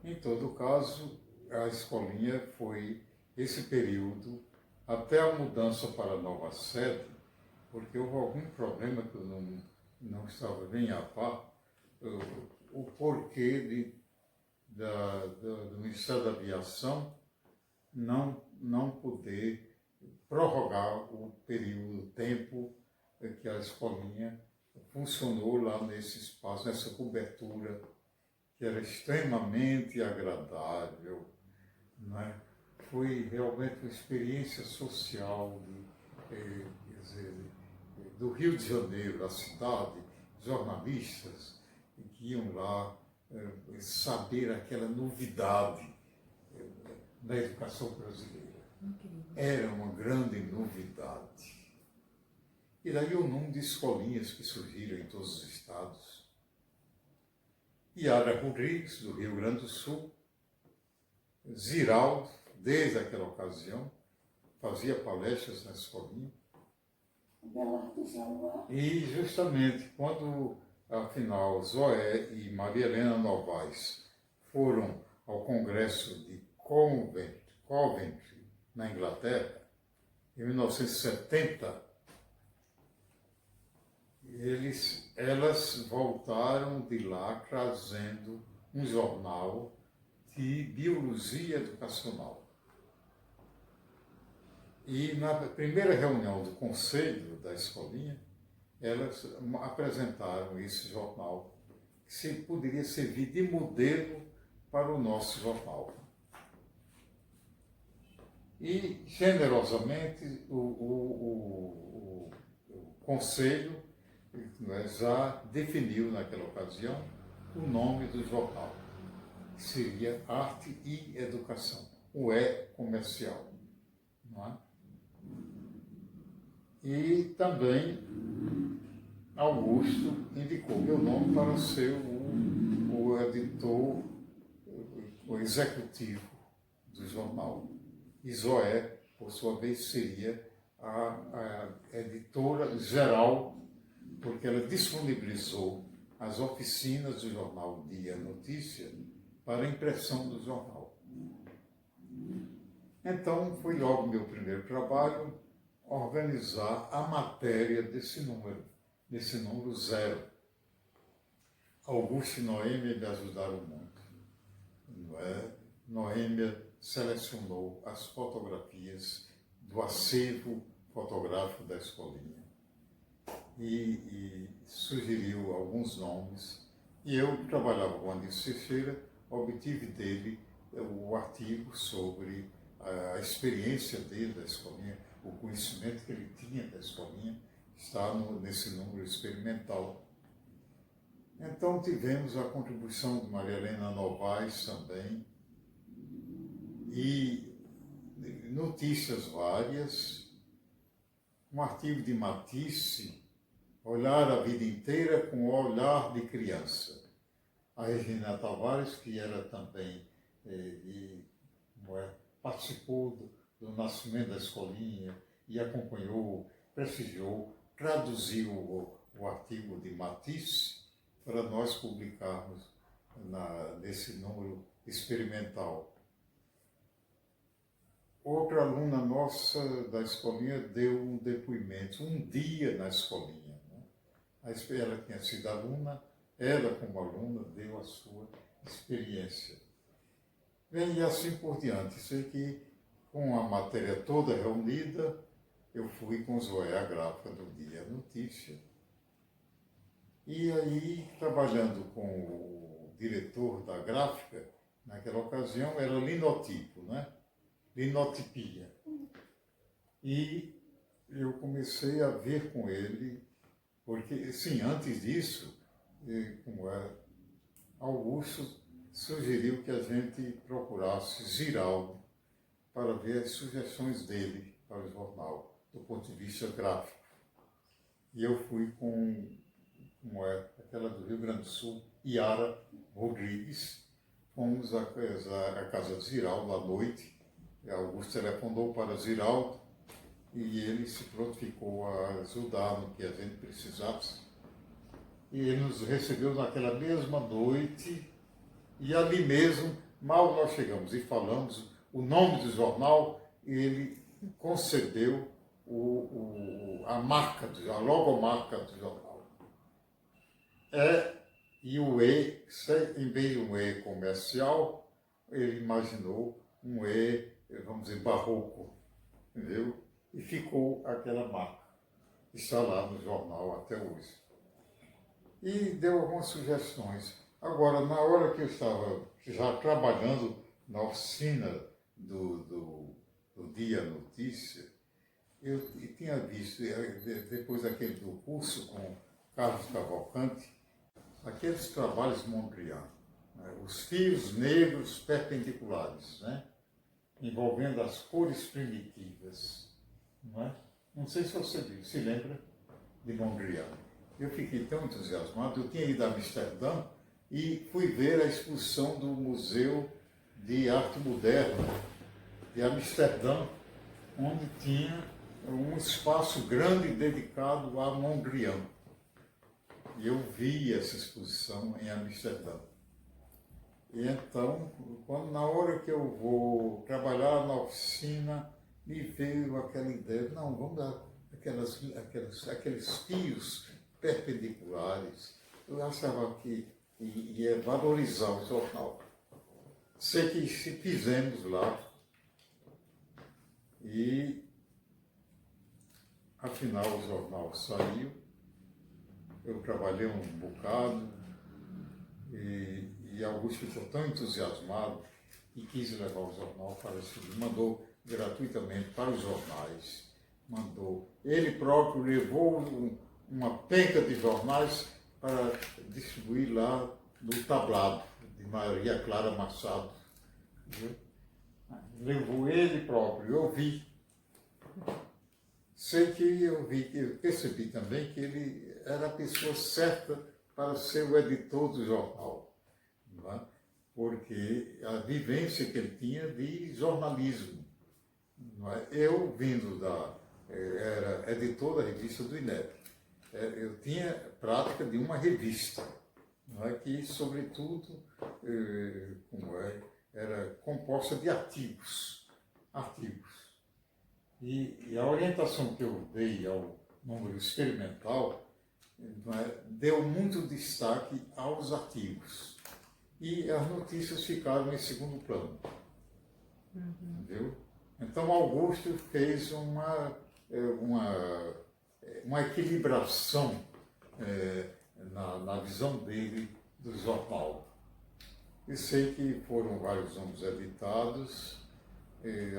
S1: Em todo caso, a escolinha foi esse período até a mudança para a nova sede, porque houve algum problema que eu não estava bem a par, o porquê do Ministério da Aviação não poder prorrogar o período, o tempo que a escolinha funcionou lá nesse espaço, nessa cobertura, que era extremamente agradável, não é? foi realmente uma experiência social quer dizer, do Rio de Janeiro, da cidade, jornalistas que iam lá saber aquela novidade da educação brasileira. Era uma grande novidade. E daí o número de escolinhas que surgiram em todos os estados. Yara Rodrigues, do Rio Grande do Sul, Ziraldo, desde aquela ocasião, fazia palestras na escolinha. E justamente quando, afinal, Zoé e Maria Helena Novaes foram ao Congresso de Coventry, na Inglaterra, em 1970, elas voltaram de lá trazendo um jornal de biologia educacional. E na primeira reunião do conselho da escolinha, elas apresentaram esse jornal, que poderia servir de modelo para o nosso jornal. E, generosamente, o conselho já definiu naquela ocasião o nome do jornal, que seria Arte e Educação, o E comercial. Não é? E também Augusto indicou meu nome para ser o editor, o executivo do jornal. E Zoé, por sua vez, seria a editora geral, porque ela disponibilizou as oficinas do jornal Dia Notícia para a impressão do jornal. Então, foi logo meu primeiro trabalho organizar a matéria desse número 0. Augusto e Noêmia me ajudaram muito. Não é? Noêmia selecionou as fotografias do acervo fotográfico da escolinha e sugeriu alguns nomes. E eu trabalhava com o Andrés Teixeira, obtive dele o artigo sobre a experiência dele da escolinha, o conhecimento que ele tinha da escolinha, está nesse número experimental. Então tivemos a contribuição de Maria Helena Novaes também, e notícias várias, um artigo de Matisse, Olhar a Vida Inteira com o Olhar de Criança. A Regina Tavares, que era também, participou do nascimento da escolinha e acompanhou, prestigiou, traduziu o artigo de Matisse para nós publicarmos nesse número experimental. Outra aluna nossa da escolinha deu um depoimento, um dia na escolinha. Né? Ela tinha sido aluna, ela como aluna deu a sua experiência. Bem, e assim por diante. Sei que com a matéria toda reunida, eu fui com Zoé, a gráfica do Dia Notícia. E aí, trabalhando com o diretor da gráfica, naquela ocasião era linotipo, né? Linotipia. E eu comecei a ver com ele, porque, sim, antes disso, como era, Augusto sugeriu que a gente procurasse Ziraldo para ver as sugestões dele para o jornal, do ponto de vista gráfico. E eu fui com aquela do Rio Grande do Sul, Yara Rodrigues, fomos à casa de Ziraldo à noite. Augusto telefonou para Ziraldo e ele se prontificou a ajudar no que a gente precisasse. E ele nos recebeu naquela mesma noite, e ali mesmo, mal nós chegamos e falamos o nome do jornal, ele concedeu a marca, a logomarca do jornal. E o E, em vez de um E comercial, ele imaginou um E, vamos dizer, barroco, entendeu? E ficou aquela marca. Está lá no jornal até hoje. E deu algumas sugestões. Agora, na hora que eu estava já trabalhando na oficina do Dia Notícia, eu tinha visto, depois daquele do curso com Carlos Cavalcante, aqueles trabalhos Mondrian, né? Os fios negros perpendiculares, né? Envolvendo as cores primitivas. Não é? Não sei se você se lembra de Mondrian. Eu fiquei tão entusiasmado, eu tinha ido a Amsterdã e fui ver a exposição do Museu de Arte Moderna de Amsterdã, onde tinha um espaço grande dedicado a Mondrian. E eu vi essa exposição em Amsterdã. E então, na hora que eu vou trabalhar na oficina, me veio aquela ideia, não, vamos dar aqueles fios perpendiculares. Eu achava que ia valorizar o jornal. Sei que fizemos lá. E, afinal, o jornal saiu. Eu trabalhei um bocado e Augusto ficou tão entusiasmado e quis levar o jornal para o estúdio. Mandou gratuitamente para os jornais. Ele próprio levou uma penca de jornais para distribuir lá no tablado de Maria Clara Machado. Levou ele próprio, eu vi. Sei que eu percebi também que ele era a pessoa certa para ser o editor do jornal, não é? Porque a vivência que ele tinha de jornalismo. Não é? Eu, era editor da revista do INEP, eu tinha prática de uma revista, não é? Que, sobretudo, era composta de artigos. E a orientação que eu dei ao número experimental deu muito destaque aos artigos. E as notícias ficaram em segundo plano. Entendeu? Então, Augusto fez uma equilibração na visão dele do jornal. E sei que foram vários anos editados.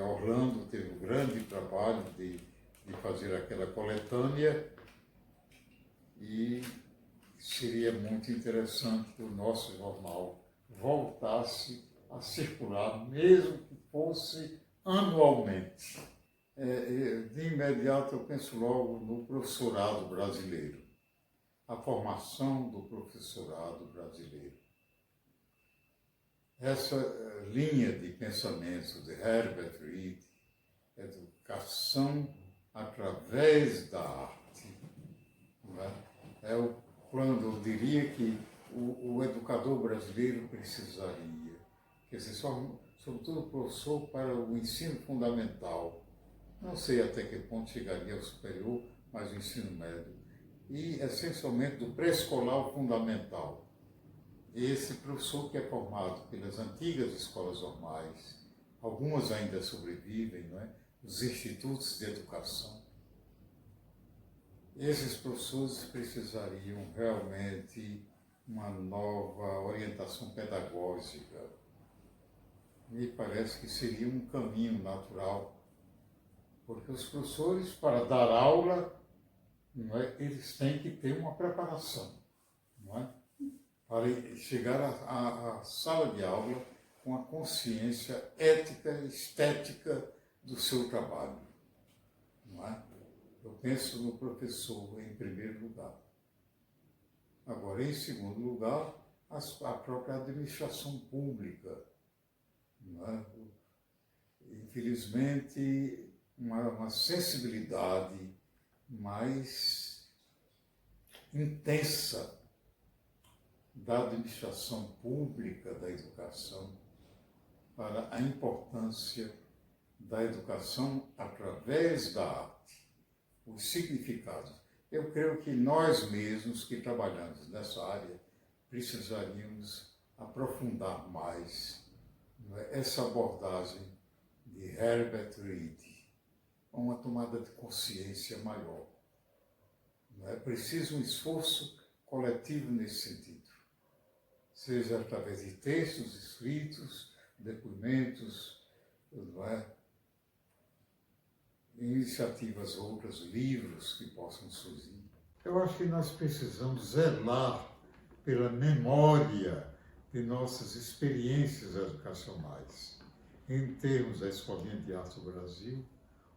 S1: Orlando teve um grande trabalho de fazer aquela coletânea e seria muito interessante que o nosso jornal voltasse a circular, mesmo que fosse anualmente. De imediato eu penso logo no professorado brasileiro, a formação do professorado brasileiro. Essa linha de pensamento de Herbert Reed, educação através da arte, não é o plano, eu diria que o educador brasileiro precisaria, quer dizer, sobretudo o professor para o ensino fundamental, não sei até que ponto chegaria ao superior, mas o ensino médio, e essencialmente do pré-escolar ao fundamental. Esse professor que é formado pelas antigas escolas normais, algumas ainda sobrevivem, não é? Os institutos de educação. Esses professores precisariam realmente uma nova orientação pedagógica. Me parece que seria um caminho natural, porque os professores, para dar aula, não é? Eles têm que ter uma preparação, não é? Para chegar à sala de aula com a consciência ética e estética do seu trabalho. Não é? Eu penso no professor em primeiro lugar. Agora, em segundo lugar, a própria administração pública. Não é? Infelizmente, uma sensibilidade mais intensa da administração pública da educação para a importância da educação através da arte, os significados. Eu creio que nós mesmos que trabalhamos nessa área precisaríamos aprofundar mais essa abordagem de Herbert Reed, uma tomada de consciência maior. É preciso um esforço coletivo nesse sentido, seja através de textos escritos, depoimentos, não é? Iniciativas outras, livros que possam surgir. Eu acho que nós precisamos zelar pela memória de nossas experiências educacionais. Em termos da Escolinha de Arte do Brasil,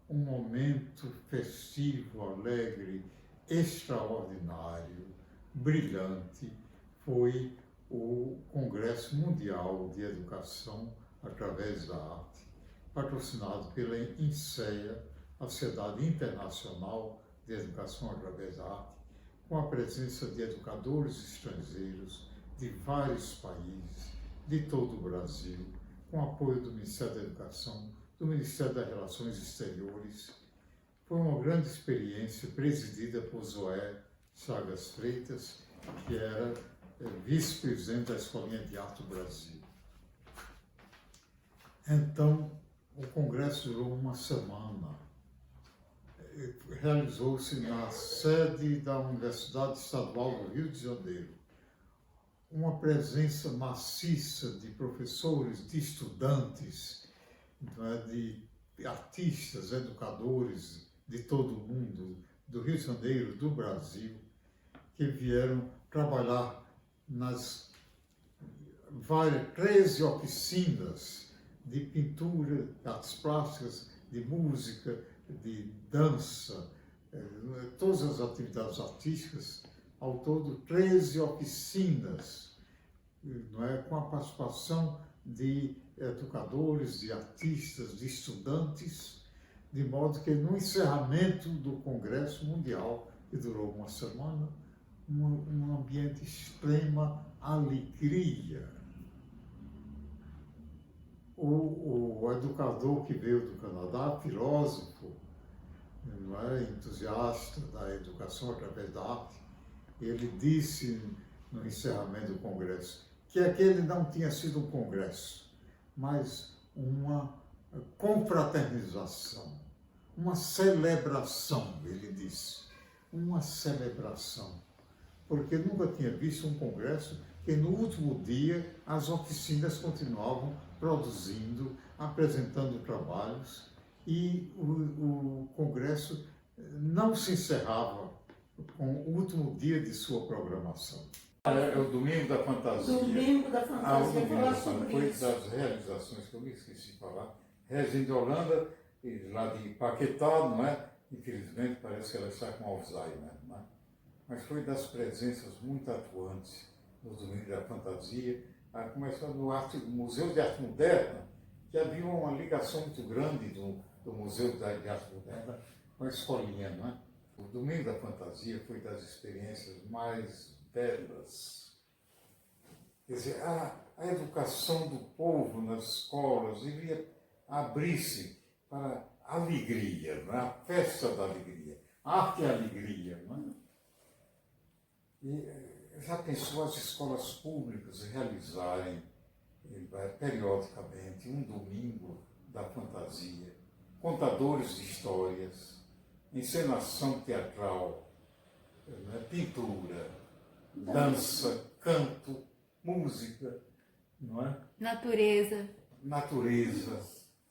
S1: um momento festivo, alegre, extraordinário, brilhante, foi o Congresso Mundial de Educação através da Arte, patrocinado pela INSEA, a Sociedade Internacional de Educação através da Arte, com a presença de educadores estrangeiros de vários países, de todo o Brasil, com apoio do Ministério da Educação, do Ministério das Relações Exteriores. Foi uma grande experiência presidida por Zoé Chagas Freitas, que era vice-presidente da Escolinha de Arte do Brasil. Então, o congresso durou uma semana. Realizou-se na sede da Universidade Estadual do Rio de Janeiro. Uma presença maciça de professores, de estudantes, de artistas, educadores de todo o mundo, do Rio de Janeiro, do Brasil, que vieram trabalhar nas 13 oficinas de pintura, de artes plásticas, de música, de dança, todas as atividades artísticas, ao todo 13 oficinas, não é, com a participação de educadores, de artistas, de estudantes, de modo que no encerramento do Congresso Mundial, que durou uma semana, um ambiente de extrema alegria. O educador que veio do Canadá, filósofo, não é, entusiasta da educação através da arte, ele disse no encerramento do congresso que aquele não tinha sido um congresso, mas uma confraternização, uma celebração, ele disse, uma celebração, porque nunca tinha visto um congresso que no último dia as oficinas continuavam produzindo, apresentando trabalhos e o congresso não se encerrava com o último dia de sua programação. É o Domingo da Fantasia.
S2: Domingo da Fantasia,
S1: Domingo
S2: falar
S1: da
S2: sobre
S1: foi
S2: isso.
S1: das realizações que eu me esqueci de falar. Regina de Holanda, lá de Paquetá, não é? Infelizmente parece que ela está com Alzheimer, não é? Mas foi das presenças muito atuantes no Domingo da Fantasia, a começar no Museu de Arte Moderna, que havia uma ligação muito grande do Museu de Arte Moderna com a escolinha, não é? O Domingo da Fantasia foi das experiências mais belas. Quer dizer, a educação do povo nas escolas devia abrir-se para a alegria, não é? A festa da alegria. Arte e alegria, não é? E já pensou as escolas públicas realizarem periodicamente um domingo da fantasia, contadores de histórias, encenação teatral, né, pintura, dança, canto, música, não é?
S3: Natureza.
S1: Natureza,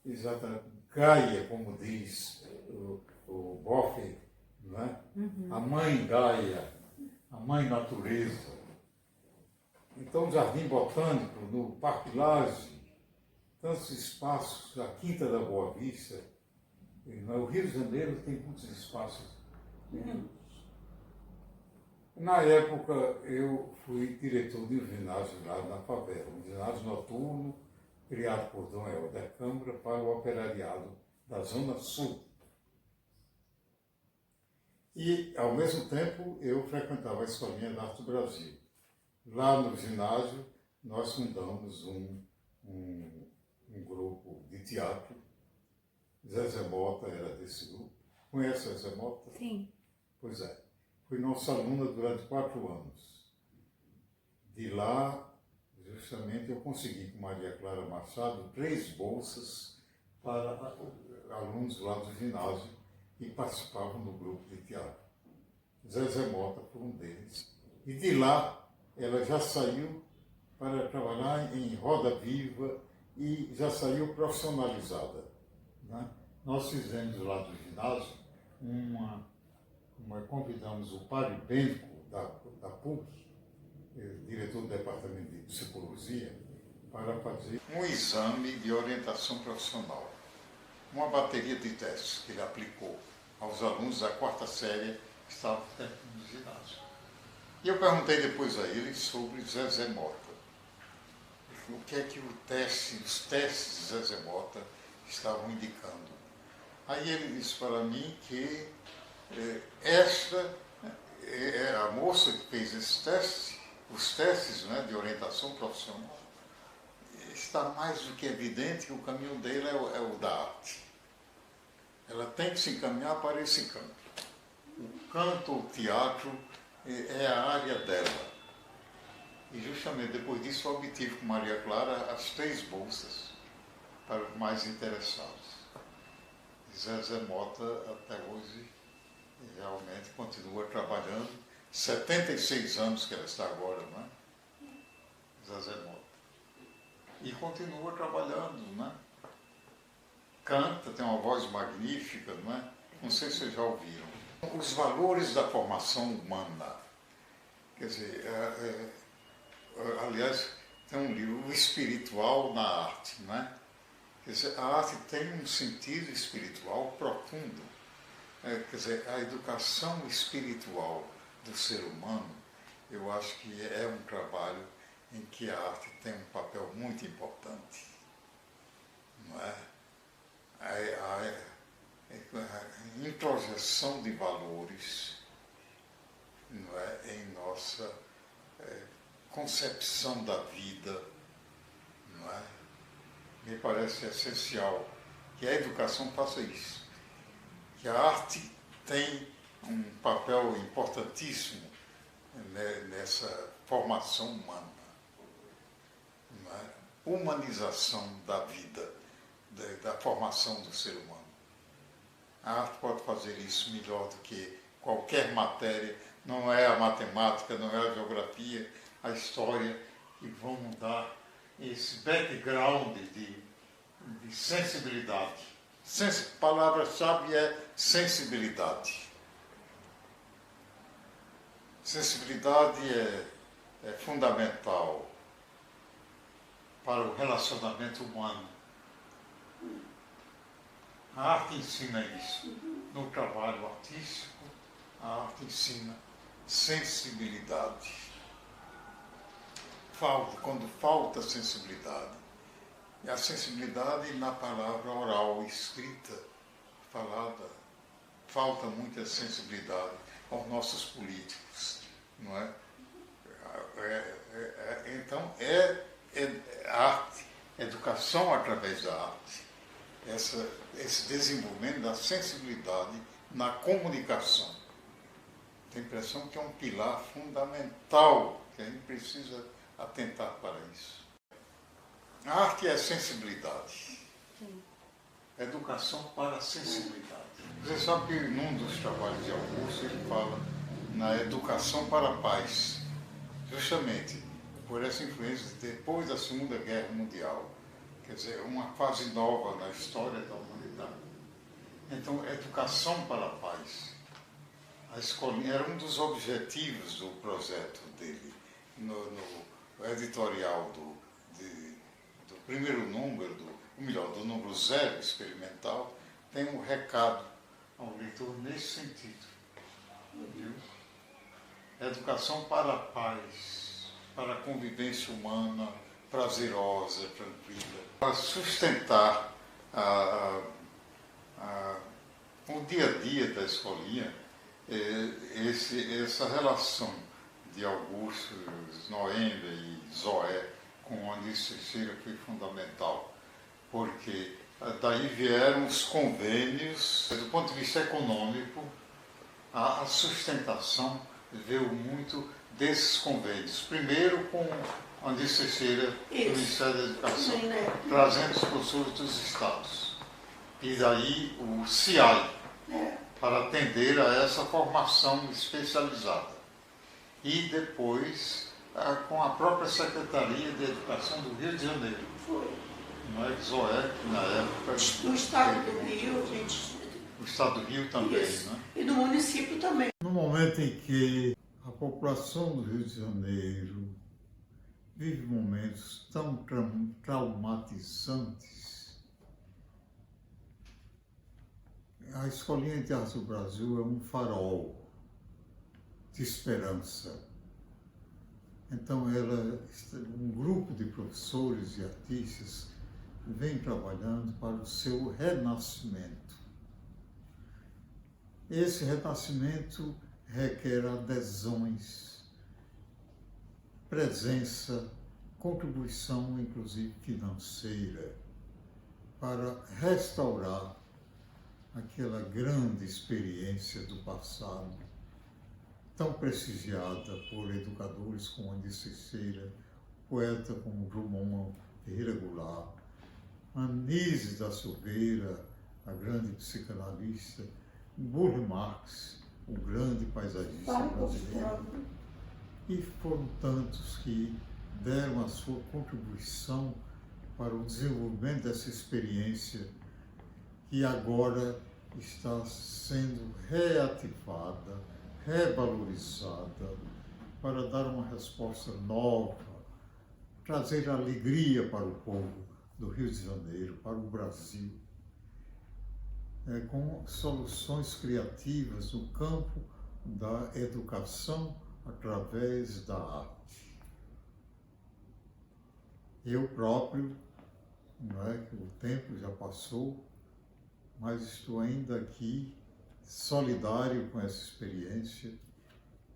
S1: exatamente. Gaia, como diz o Boff, não é? A mãe Gaia, a mãe natureza. Então, o Jardim Botânico, no Parque Lage, tantos espaços, a Quinta da Boa Vista, o Rio de Janeiro tem muitos espaços. Na época, eu fui diretor de um ginásio lá na favela, um ginásio noturno, criado por Dom Helder Câmara para o operariado da Zona Sul. E, ao mesmo tempo, eu frequentava a Escolinha de Arte do Brasil. Lá no ginásio, nós fundamos um grupo de teatro. Zezé Mota era desse grupo. Conhece a Zezé Mota?
S3: Sim.
S1: Pois é. Fui nossa aluna durante 4 anos. De lá, justamente, eu consegui com Maria Clara Machado 3 bolsas para alunos lá do ginásio que participavam do grupo de teatro. Zezé Mota foi um deles. E de lá, ela já saiu para trabalhar em Roda Viva e já saiu profissionalizada, né? Nós fizemos lá do ginásio convidamos o Padre Bênco da PUC, diretor do Departamento de Psicologia, para fazer um exame de orientação profissional. Uma bateria de testes que ele aplicou aos alunos da quarta série que estavam dentro do ginásio. E eu perguntei depois a ele sobre Zezé Mota. O que é que os testes de Zezé Mota estavam indicando. Aí ele disse para mim que a moça que fez esses testes, os testes, né, de orientação profissional, está mais do que evidente que o caminho dele é o da arte. Ela tem que se encaminhar para esse campo. O canto, o teatro, é a área dela. E justamente depois disso eu obtive com Maria Clara as 3 bolsas para os mais interessados. Zezé Mota, até hoje, realmente continua trabalhando. 76 anos que ela está agora, não é? Zezé Mota. E continua trabalhando, não é? Canta, tem uma voz magnífica, não é? Não sei se vocês já ouviram. Os valores da formação humana. Quer dizer, aliás, tem um livro, O Espiritual na Arte, não é? Quer dizer, a arte tem um sentido espiritual profundo. Quer dizer, a educação espiritual do ser humano, eu acho que é um trabalho em que a arte tem um papel muito importante. Não é? A introjeção de valores, não é, em nossa concepção da vida, não é? Me parece essencial que a educação faça isso, que a arte tem um papel importantíssimo nessa formação humana, não é? Humanização da vida, da formação do ser humano. A arte pode fazer isso melhor do que qualquer matéria, não é a matemática, não é a geografia, a história, que vão dar esse background de sensibilidade. Palavra-chave é sensibilidade. Sensibilidade é fundamental para o relacionamento humano. A arte ensina isso. No trabalho artístico, a arte ensina sensibilidade. Quando falta sensibilidade, e a sensibilidade na palavra oral, escrita, falada, falta muita sensibilidade aos nossos políticos, não é? Então, arte, educação através da arte, esse desenvolvimento da sensibilidade na comunicação. Tenho a impressão que é um pilar fundamental, que a gente precisa atentar para isso. A arte é sensibilidade. Sim. Educação para a sensibilidade. Você sabe que num dos trabalhos de Augusto ele fala na educação para a paz, justamente por essa influência depois da Segunda Guerra Mundial. Quer dizer, uma fase nova na história da humanidade. Então, educação para a paz. A escolinha era um dos objetivos do projeto dele, no editorial do primeiro número, do número 0 experimental, tem um recado ao leitor nesse sentido. Viu? Educação para a paz, para a convivência humana, prazerosa, tranquila, para sustentar o dia a dia da escolinha, essa relação de Augusto, Noêmia e Zoé com Anísio Teixeira foi fundamental, porque daí vieram os convênios. Do ponto de vista econômico, a sustentação veio muito desses convênios. Primeiro com Anísio Teixeira, do Ministério da Educação, trazendo os professores dos estados. E daí o CIAI, para atender a essa formação especializada. E depois com a própria Secretaria de Educação do Rio de Janeiro. Não é Zoé, que na época.
S2: No estado do Rio, a gente.
S1: O estado do Rio também,
S2: Isso.
S1: né?
S2: E no município também.
S1: No momento em que a população do Rio de Janeiro vive momentos tão traumatizantes, a Escolinha de Arte do Brasil é um farol de esperança. Então, um grupo de professores e artistas vem trabalhando para o seu renascimento. Esse renascimento requer adesões, presença, contribuição, inclusive financeira, para restaurar aquela grande experiência do passado, tão prestigiada por educadores como Andir Teixeira, poeta como Drummond Ferreira Goulart, Anísio da Silveira, a grande psicanalista, Burle Marx, o grande paisagista brasileiro. E foram tantos que deram a sua contribuição para o desenvolvimento dessa experiência que agora está sendo reativada, revalorizada, para dar uma resposta nova, trazer alegria para o povo do Rio de Janeiro, para o Brasil, com soluções criativas no campo da educação através da arte. Eu próprio, não é, que o tempo já passou, mas estou ainda aqui solidário com essa experiência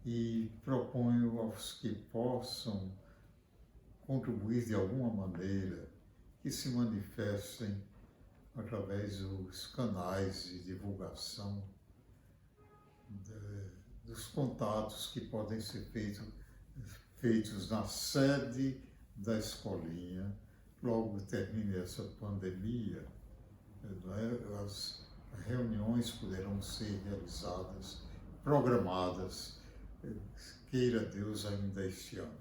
S1: e proponho aos que possam contribuir de alguma maneira que se manifestem através dos canais de divulgação, dos contatos que podem ser feitos na sede da escolinha, logo termine essa pandemia, as reuniões poderão ser realizadas, programadas, queira Deus, ainda este ano.